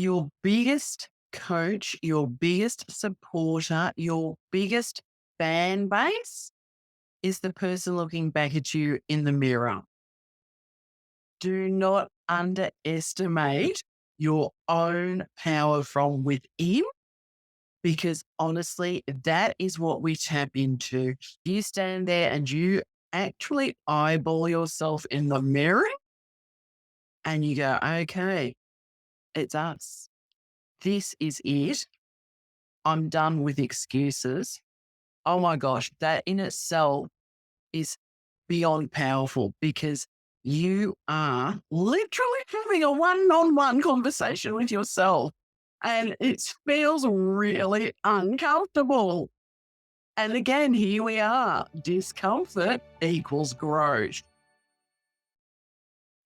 your biggest coach, your biggest supporter, your biggest fan base is the person looking back at you in the mirror. Do not underestimate your own power from within because honestly, that is what we tap into. You stand there and you actually eyeball yourself in the mirror and you go, okay, it's us. This is it. I'm done with excuses. Oh my gosh, that in itself is beyond powerful because you are literally having a one-on-one conversation with yourself and it feels really uncomfortable. And again, here we are. Discomfort equals growth.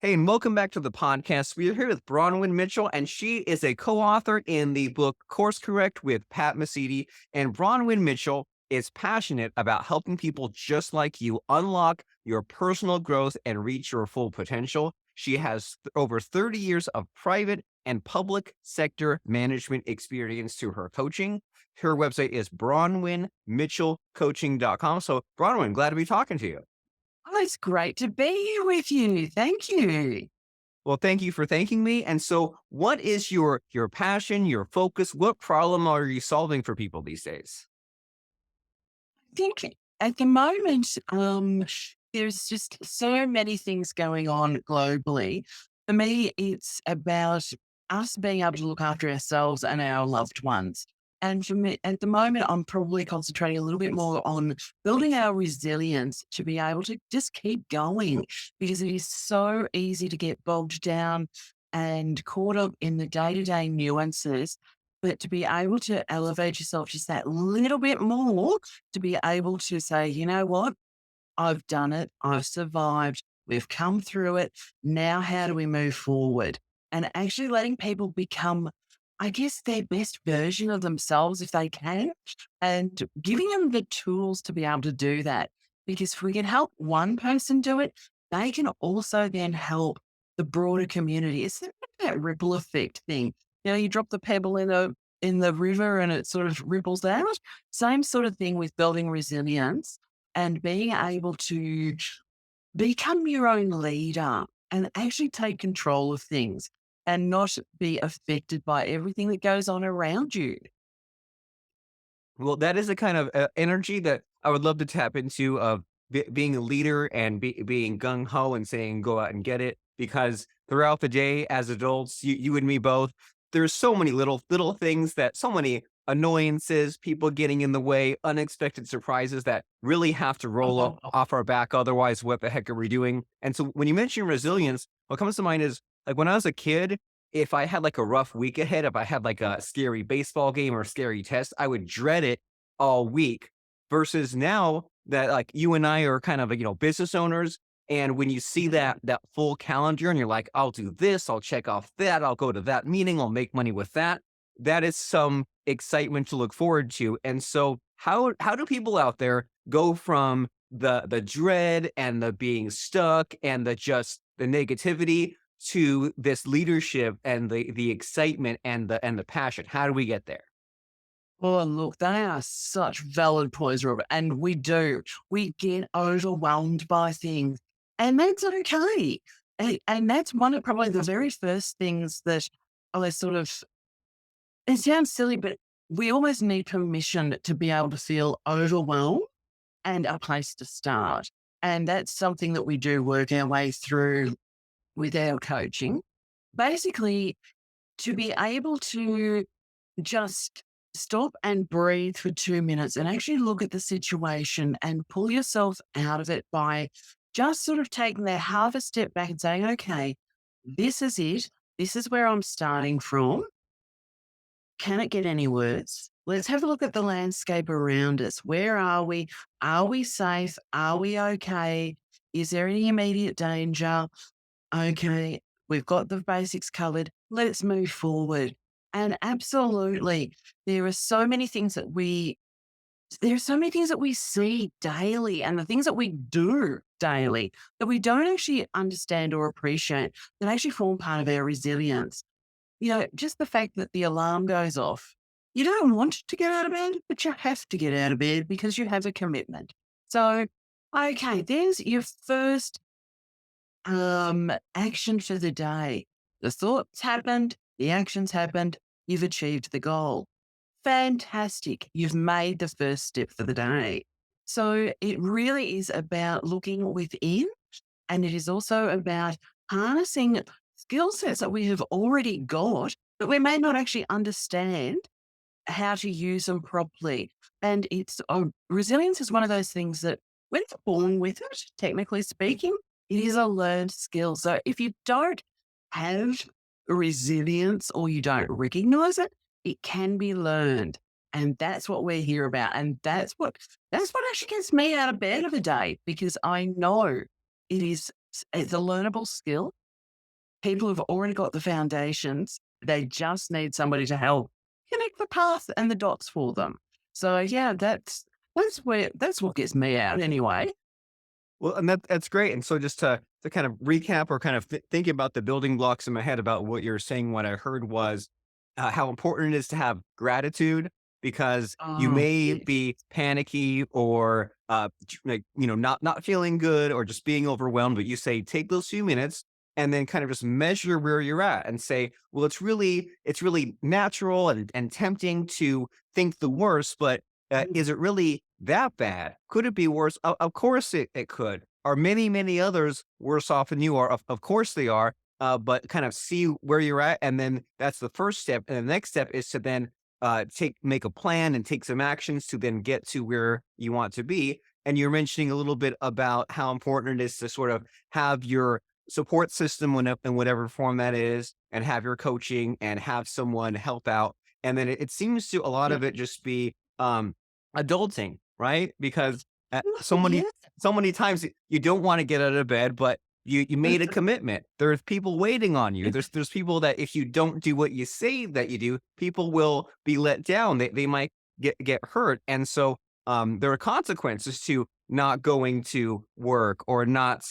Hey, and welcome back to the podcast. We are here with Bronwyn Mitchell, and she is a co-author in the book Course Correct with Pat Mesiti. And Bronwyn Mitchell is passionate about helping people just like you unlock your personal growth and reach your full potential. She has over 30 years of private and public sector management experience to her coaching. Her website is bronwynmitchellcoaching.com. So, Bronwyn, glad to be talking to you. Oh, it's great to be here with you. Thank you. Well, thank you for thanking me. And so what is your passion, your focus? What problem are you solving for people these days? Think at the moment, there's just so many things going on globally. For me, it's about us being able to look after ourselves and our loved ones. And for me, at the moment, I'm probably concentrating a little bit more on building our resilience to be able to just keep going because it is so easy to get bogged down and caught up in the day to day nuances. But to be able to elevate yourself just that little bit more to be able to say, you know what? I've done it. I've survived. We've come through it. Now, how do we move forward? And actually letting people become, I guess, their best version of themselves if they can, and giving them the tools to be able to do that. Because if we can help one person do it, they can also then help the broader community. It's that ripple effect thing. You drop the pebble in the river and it sort of ripples out. Same sort of thing with building resilience and being able to become your own leader and actually take control of things and not be affected by everything that goes on around you. Well, that is a kind of energy that I would love to tap into of being a leader and being gung ho and saying, go out and get it. Because throughout the day as adults, you and me both, there's so many little things that so many annoyances, people getting in the way, unexpected surprises that really have to roll off our back. Otherwise, what the heck are we doing? And so when you mention resilience, what comes to mind is like when I was a kid, if I had like a rough week ahead, if I had like a scary baseball game or a scary test, I would dread it all week. Versus now that like you and I are kind of, business owners. And when you see that full calendar and you're like, I'll do this, I'll check off that, I'll go to that meeting, I'll make money with that. That is some excitement to look forward to. And so how do people out there go from the dread and the being stuck and the negativity to this leadership and the excitement and the passion? How do we get there? Oh, look, they are such valid points, Robert. And we do. We get overwhelmed by things, and that's okay. And that's one of probably the very first things that I sort of, it sounds silly, but we almost need permission to be able to feel overwhelmed and a place to start. And that's something that we do work our way through with our coaching. Basically, to be able to just stop and breathe for 2 minutes and actually look at the situation and pull yourself out of it by just sort of taking that half a step back and saying, okay, this is it. This is where I'm starting from. Can it get any worse? Let's have a look at the landscape around us. Where are we? Are we safe? Are we okay? Is there any immediate danger? Okay, we've got the basics covered. Let's move forward. And absolutely, there are so many things that we there are so many things that we see daily and the things that we do daily that we don't actually understand or appreciate that actually form part of our resilience. just the fact that the alarm goes off, you don't want to get out of bed, but you have to get out of bed because you have a commitment. So, okay, there's your first action for the day. The thoughts happened, the actions happened, you've achieved the goal. Fantastic. You've made the first step for the day. So it really is about looking within, and it is also about harnessing skill sets that we have already got, but we may not actually understand how to use them properly. And resilience is one of those things that we're not born with it, technically speaking. It is a learned skill. So if you don't have resilience or you don't recognize it, it can be learned. And that's what we're here about. And that's what actually gets me out of bed of a day because I know it's a learnable skill. People have already got the foundations. They just need somebody to help connect the path and the dots for them. So yeah, that's what gets me out anyway. Well, and that's great. And so just to kind of recap or kind of think about the building blocks in my head about what you're saying, what I heard was how important it is to have gratitude because you Oh, may yes. be panicky or like not feeling good or just being overwhelmed, but you say take those few minutes and then kind of just measure where you're at and say, well, it's really natural and tempting to think the worst, but is it really that bad? Could it be worse? Of course it could. Are many, many others worse off than you are? Of course they are. But kind of see where you're at. And then that's the first step. And the next step is to then make a plan and take some actions to then get to where you want to be. And you're mentioning a little bit about how important it is to sort of have your support system in whatever form that is, and have your coaching and have someone help out. And then it seems to a lot Yeah. of it just be adulting, right? Because Oh, yeah. so many times you don't want to get out of bed, but you made a commitment. There's people waiting on you. There's people that if you don't do what you say that you do, people will be let down. They might get hurt. And so there are consequences to not going to work or not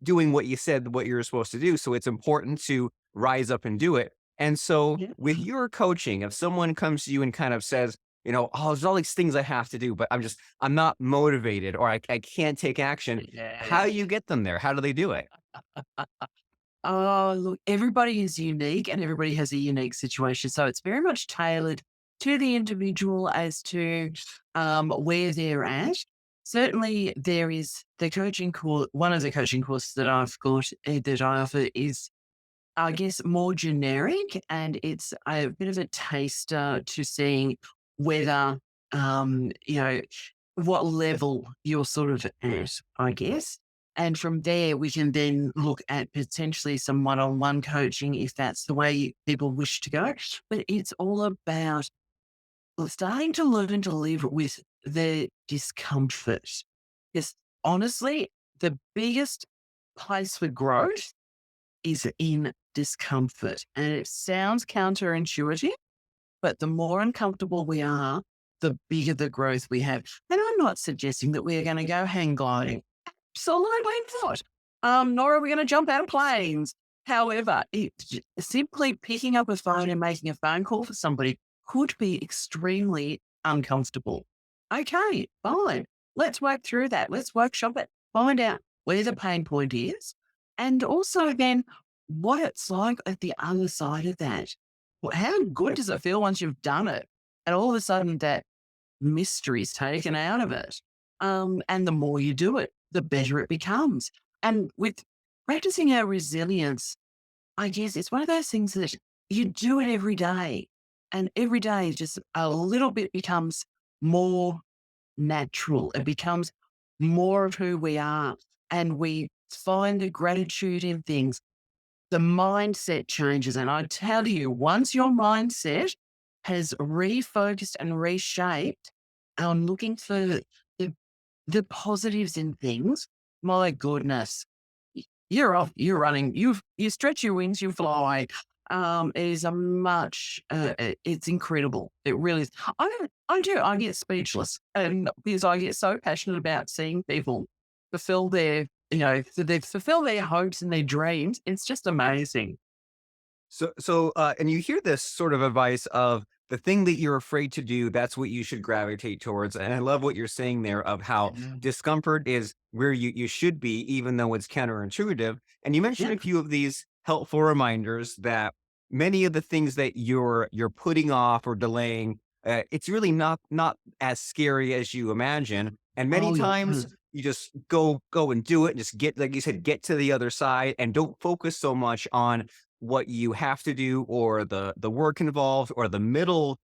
doing what you said what you're supposed to do. So it's important to rise up and do it. And so Yeah. with your coaching, if someone comes to you and kind of says, oh, there's all these things I have to do, but I'm not motivated or I can't take action. How Yeah. do you get them there? How do they do it? Oh, look, everybody is unique and everybody has a unique situation. So it's very much tailored to the individual as to where they're at. Certainly, there is the coaching course. One of the coaching courses that I've got that I offer is, I guess, more generic, and it's a bit of a taster to seeing whether, you know, what level you're sort of at, I guess. And from there, we can then look at potentially some one on one coaching if that's the way people wish to go. But it's all about starting to learn to live with the discomfort. Because honestly, the biggest place for growth is in discomfort. And it sounds counterintuitive, but the more uncomfortable we are, the bigger the growth we have. And I'm not suggesting that we're going to go hang gliding. Absolutely not. Nor are we going to jump out of planes. However, simply picking up a phone and making a phone call for somebody could be extremely uncomfortable. Okay, fine. Let's work through that. Let's workshop it. Find out where the pain point is. And also, then, what it's like at the other side of that. How good does it feel once you've done it? And all of a sudden, that mystery's taken out of it. And the more you do it, the better it becomes. And with practicing our resilience, I guess it's one of those things that you do it every day. And every day, just a little bit becomes more natural. It becomes more of who we are. And we find the gratitude in things. The mindset changes. And I tell you, once your mindset has refocused and reshaped on looking for the, the positives in things, my goodness, you're off, you're running, you stretch your wings, you fly. It is it's incredible. It really is. I get speechless, and because I get so passionate about seeing people fulfill their, so they fulfill their hopes and their dreams. It's just amazing. And you hear this sort of advice of the thing that you're afraid to do, that's what you should gravitate towards. And I love what you're saying there of how Mhm. discomfort is where you should be, even though it's counterintuitive. And you mentioned Yeah. a few of these helpful reminders that many of the things that you're putting off or delaying, it's really not as scary as you imagine. And many Oh, yeah. times you just go and do it and just get, like you said, get to the other side and don't focus so much on what you have to do or the work involved or the middle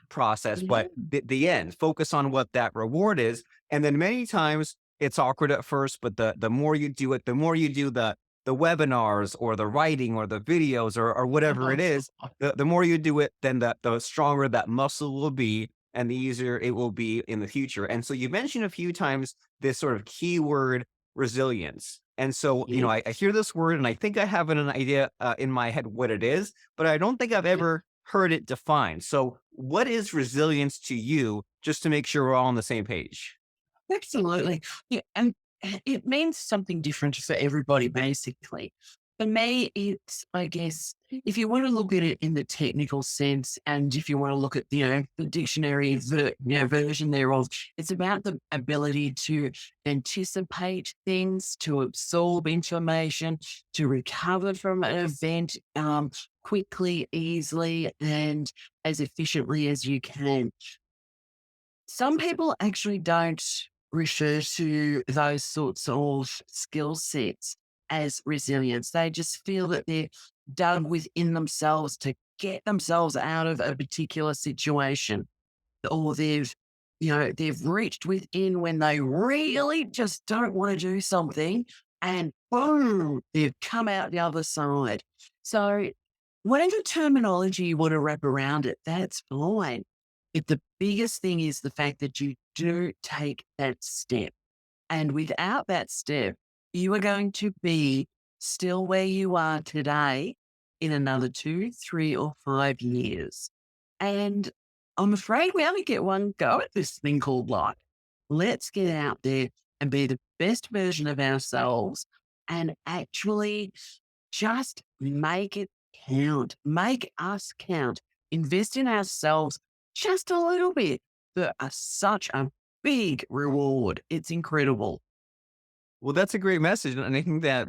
process, Yeah. but the end. Focus on what that reward is. And then many times it's awkward at first, but the more you do it, the more you do the webinars or the writing or the videos or whatever it is, the more you do it, then the stronger that muscle will be and the easier it will be in the future. And so you mentioned a few times this sort of keyword resilience. And so, I Yes. hear this word and I think I have an idea in my head what it is, but I don't think I've ever heard it defined. So, what is resilience to you, just to make sure we're all on the same page? Absolutely. Yeah, and it means something different for everybody, basically. For me, it's, I guess, if you want to look at it in the technical sense, and if you want to look at, the dictionary version thereof, it's about the ability to anticipate things, to absorb information, to recover from an event quickly, easily, and as efficiently as you can. Some people actually don't refer to those sorts of skill sets as resilience. They just feel that they're dug within themselves to get themselves out of a particular situation, or they've reached within when they really just don't want to do something, and boom, they've come out the other side. So whatever terminology you want to wrap around it, that's fine. If the biggest thing is the fact that you do take that step. And without that step, you are going to be still where you are today in another 2, 3, or 5 years. And I'm afraid we only get one go at this thing called life. Let's get out there and be the best version of ourselves and actually just make it count. Make us count. Invest in ourselves just a little bit for such a big reward. It's incredible. Well, that's a great message, and I think that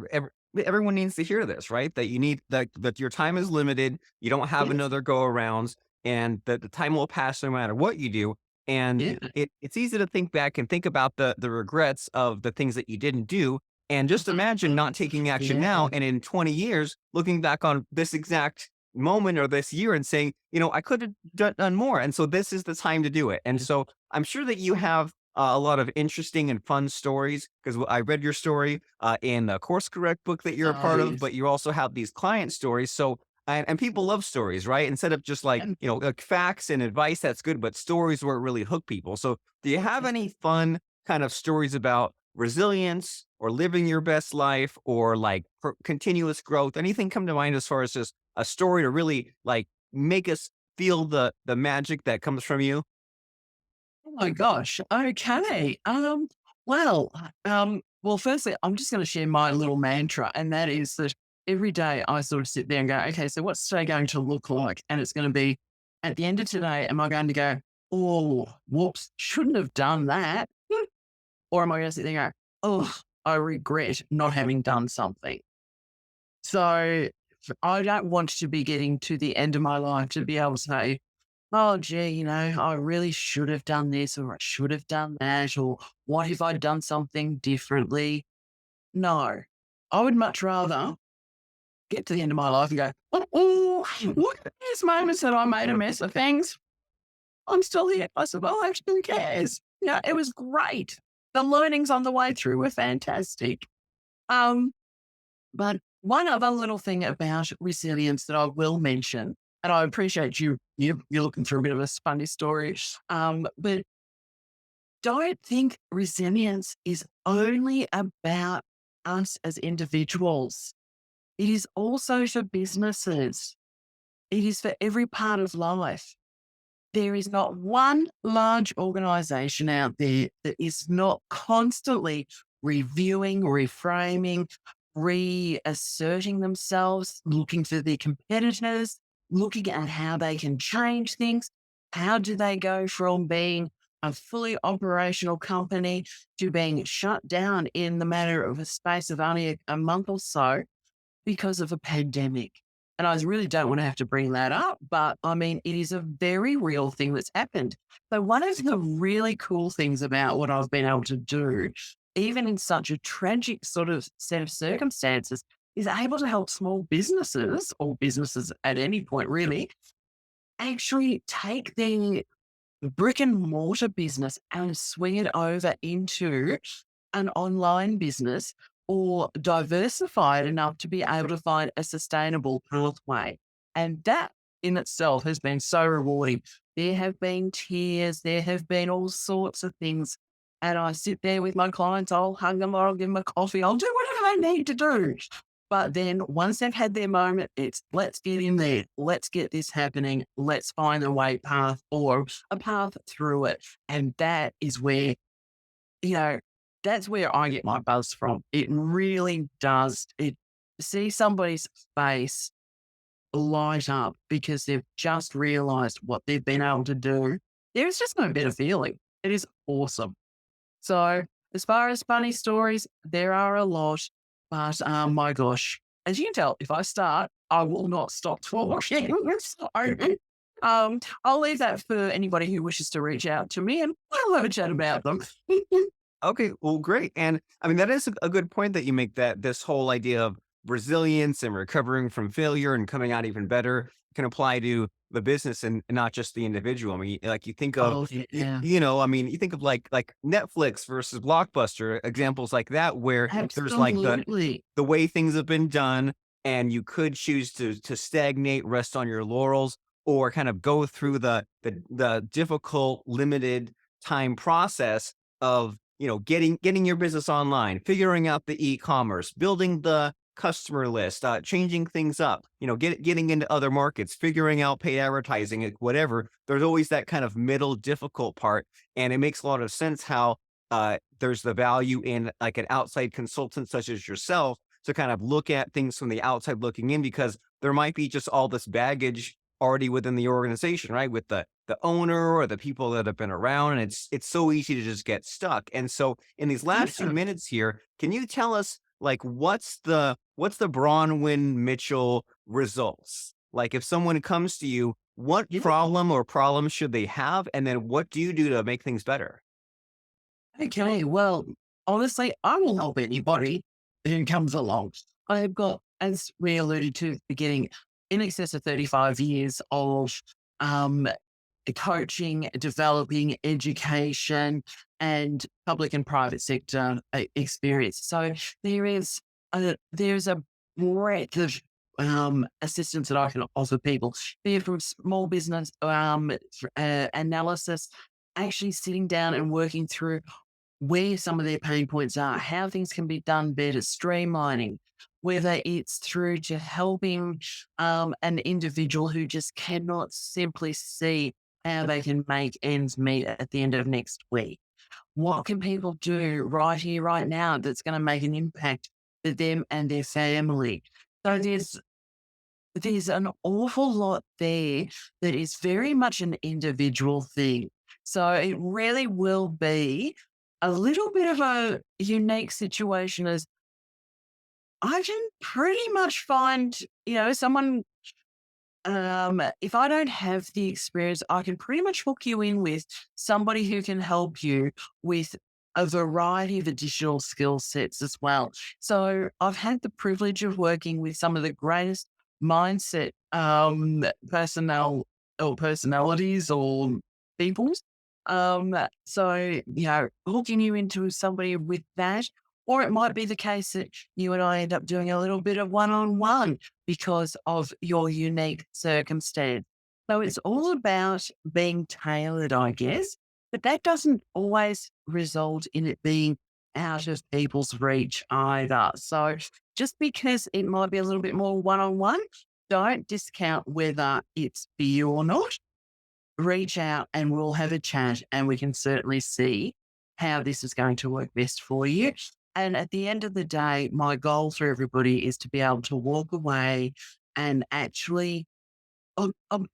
everyone needs to hear this, right? That you need that your time is limited, you don't have Yes. another go arounds, and that the time will pass no matter what you do. And Yeah. it's easy to think back and think about the regrets of the things that you didn't do, and just imagine not taking action Yeah. now, and in 20 years looking back on this exact moment or this year and saying, I could have done more, and so this is the time to do it. And so I'm sure that you have a lot of interesting and fun stories because I read your story in the Course Correct book that you're a Oh, part of, yes. but you also have these client stories. So, and people love stories, right? Instead of just like, And like facts and advice, that's good, but stories where it really hook people. So, do you have any fun kind of stories about resilience or living your best life or like continuous growth? Anything come to mind as far as just a story to really like make us feel the magic that comes from you? oh my gosh. Okay. Well, firstly, I'm just going to share my little mantra, and that is that every day I sort of sit there and go, okay, so what's today going to look like? And it's going to be at the end of today, am I going to go, oh, whoops, shouldn't have done that? Or am I going to sit there and go, oh, I regret not having done something? So I don't want to be getting to the end of my life to be able to say, oh, gee, I really should have done this, or I should have done that, or what if I'd done something differently? No, I would much rather get to the end of my life and go, oh, look at these moments that I made a mess of things. I'm still here. I survived. Who cares? Yeah, it was great. The learnings on the way through were fantastic. Um, but one other little thing about resilience that I will mention, and I appreciate you're looking through a bit of a funny story, but don't think resilience is only about us as individuals. It is also for businesses. It is for every part of life. There is not one large organization out there that is not constantly reviewing, reframing, reasserting themselves, looking for their competitors, looking at how they can change things. How do they go from being a fully operational company to being shut down in the matter of a space of only a month or so because of a pandemic? And I really don't want to have to bring that up, but I mean, it is a very real thing that's happened. So, one of the really cool things about what I've been able to do, even in such a tragic sort of set of circumstances, is able to help small businesses or businesses at any point really actually take their brick and mortar business and swing it over into an online business or diversify it enough to be able to find a sustainable pathway. And that in itself has been so rewarding. There have been tears, there have been all sorts of things. And I sit there with my clients, I'll hug them or I'll give them a coffee, I'll do whatever they need to do. But then once they've had their moment, it's let's get in there, let's get this happening, let's find a way path or a path through it. And that is where, you know, that's where I get my buzz from. It really does. It see somebody's face light up because they've just realized what they've been able to do. There's just no better feeling. It is awesome. So, as far as funny stories, there are a lot, but my gosh, as you can tell, if I start, I will not stop talking. So, I'll leave that for anybody who wishes to reach out to me, and we'll have a chat about them. Okay, well, great. And I mean, that is a good point that you make, that this whole idea of resilience and recovering from failure and coming out even better can apply to the business and not just the individual. I mean, like you think of, Oh yeah, I mean, you think of like Netflix versus Blockbuster, examples like that, where there's like absolutely. the way things have been done, and you could choose to stagnate, rest on your laurels, or kind of go through the difficult, limited time process of getting your business online, figuring out the e-commerce, building the customer list, changing things up, getting into other markets, figuring out paid advertising, whatever. There's always that kind of middle difficult part, and it makes a lot of sense how there's the value in like an outside consultant such as yourself to kind of look at things from the outside looking in, because there might be just all this baggage already within the organization, right? With the owner or the people that have been around, and it's so easy to just get stuck. And so in these last few Yeah, minutes here, can you tell us like what's the Bronwyn Mitchell results? Like if someone comes to you, what yeah. problem or problems should they have? And then what do you do to make things better? Okay, well, honestly, I will help anybody who comes along. I've got, as we alluded to at the beginning, in excess of 35 years of um, coaching, developing, education, and public and private sector experience. So there's a breadth of assistance that I can offer people, be it from small business analysis, actually sitting down and working through where some of their pain points are, how things can be done better, streamlining, whether it's through to helping an individual who just cannot simply see how they can make ends meet at the end of next week. What can people do right here, right now, that's going to make an impact for them and their family? So there's an awful lot there that is very much an individual thing. So it really will be a little bit of a unique situation as I can pretty much find, someone if I don't have the experience, I can pretty much hook you in with somebody who can help you with a variety of additional skill sets as well. So I've had the privilege of working with some of the greatest mindset personnel or personalities or peoples. Hooking you into somebody with that, or it might be the case that you and I end up doing a little bit of one on one because of your unique circumstance. So it's all about being tailored, I guess, but that doesn't always result in it being out of people's reach either. So just because it might be a little bit more one on one, don't discount whether it's for you or not. Reach out and we'll have a chat and we can certainly see how this is going to work best for you. And at the end of the day, my goal for everybody is to be able to walk away and actually,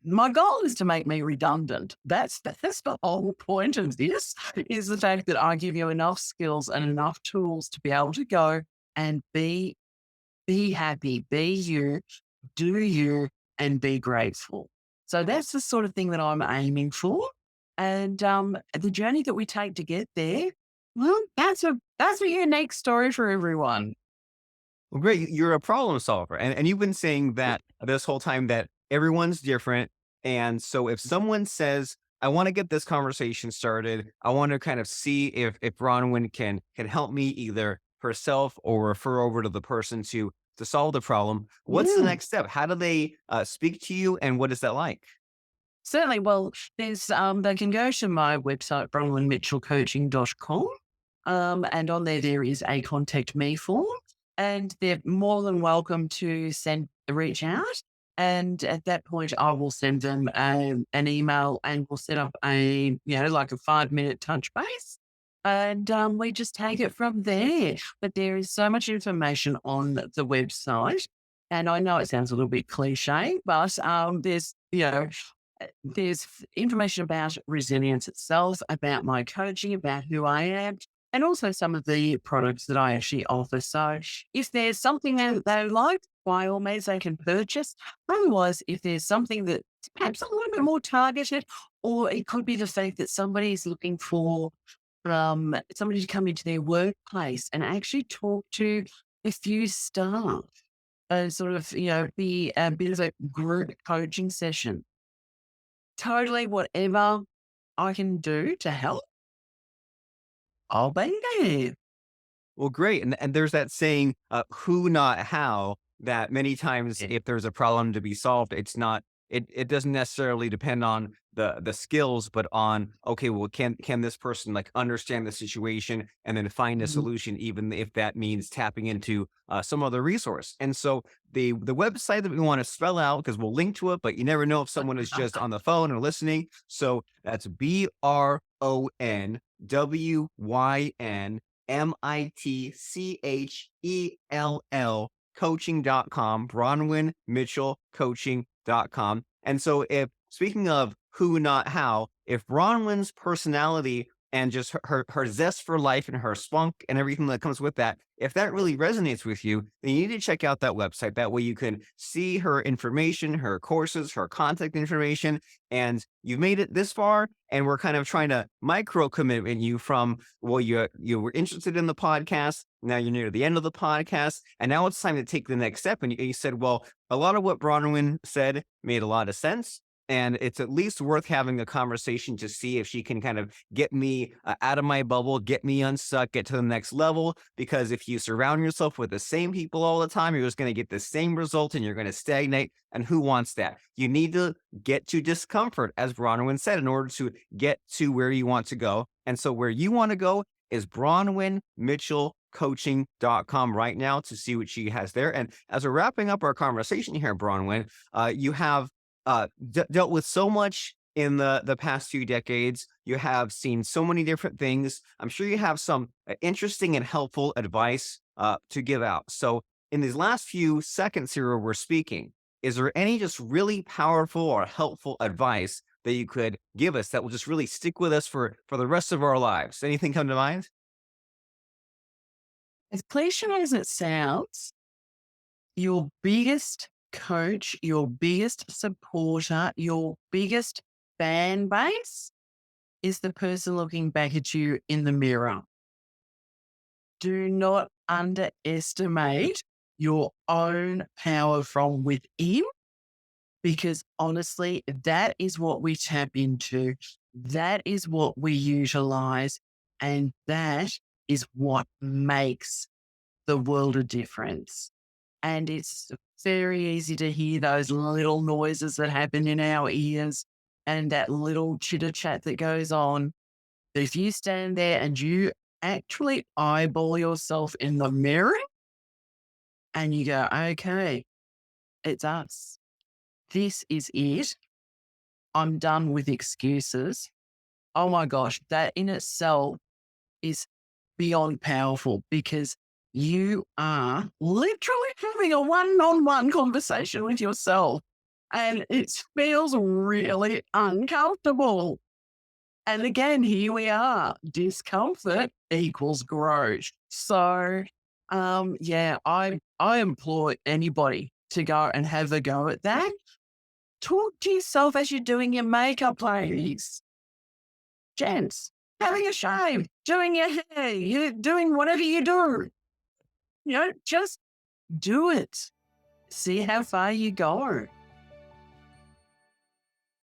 my goal is to make me redundant. That's the whole point of this, is the fact that I give you enough skills and enough tools to be able to go and be happy, be you, do you, and be grateful. So that's the sort of thing that I'm aiming for. And the journey that we take to get there, well, that's a unique story for everyone. Well, great. You're a problem solver. And you've been saying that this whole time that everyone's different. And so if someone says, I want to get this conversation started, I want to kind of see if Bronwyn can help me either herself or refer over to the person to solve the problem. What's the Yeah. next step? How do they speak to you and what is that like? Certainly. Well, there's they can go to my website, bronwynmitchellcoaching.com. And on there is a contact me form. And they're more than welcome to reach out. And at that point, I will send them an email and we'll set up like a 5-minute touch base. And we just take it from there. But there is so much information on the website. And I know it sounds a little bit cliche, but there's information about resilience itself, about my coaching, about who I am, and also some of the products that I actually offer. So if there's something that they like, by all means, they can purchase. Otherwise, if there's something that's perhaps a little bit more targeted, or it could be the fact that somebody is looking for somebody to come into their workplace and actually talk to a few staff and sort of, be a bit of a group coaching session. Totally whatever I can do to help, I'll be there. Well, great. And there's that saying, who, not how, that many times Yeah. if there's a problem to be solved, it's not, it doesn't necessarily depend on the skills, but on, okay, well, can this person like understand the situation and then find a Mhm. solution, even if that means tapping into some other resource. And so the website that we want to spell out, because we'll link to it, but you never know if someone is just on the phone or listening. So that's BRONWYNMITCHELL coaching.com, Bronwyn Mitchell coaching.com. And so if speaking of who, not how, if Bronwyn's personality and just her zest for life and her spunk and everything that comes with that, if that really resonates with you, then you need to check out that website. That way you can see her information, her courses, her contact information, and you've made it this far. And we're kind of trying to micro commitment you from, well, you were interested in the podcast. Now you're near the end of the podcast. And now it's time to take the next step. And you said, well, a lot of what Bronwyn said made a lot of sense. And it's at least worth having a conversation to see if she can kind of get me out of my bubble, get me unstuck, get to the next level. Because if you surround yourself with the same people all the time, you're just going to get the same result and you're going to stagnate. And who wants that? You need to get to discomfort, as Bronwyn said, in order to get to where you want to go. And so where you want to go is Bronwyn Mitchell coaching.com right now to see what she has there. And as we're wrapping up our conversation here, Bronwyn, you have dealt with so much in the past few decades. You have seen so many different things. I'm sure you have some interesting and helpful advice to give out. So in these last few seconds here where we're speaking, is there any just really powerful or helpful advice that you could give us that will just really stick with us for the rest of our lives? Anything come to mind? As cliche as it sounds, your biggest coach, your biggest supporter, your biggest fan base is the person looking back at you in the mirror. Do not underestimate your own power from within, because honestly, that is what we tap into. That is what we utilize. And that is what makes the world a difference. And it's very easy to hear those little noises that happen in our ears and that little chitter chat that goes on. But if you stand there and you actually eyeball yourself in the mirror and you go, okay, it's us. This is it. I'm done with excuses. Oh my gosh, that in itself is beyond powerful because you are literally having a one-on-one conversation with yourself, and it feels really uncomfortable. And again, here we are. Discomfort equals growth. So, yeah, I implore anybody to go and have a go at that. Talk to yourself as you're doing your makeup, ladies, gents, having a shave, doing your hair, you doing whatever you do. Just do it. See how far you go.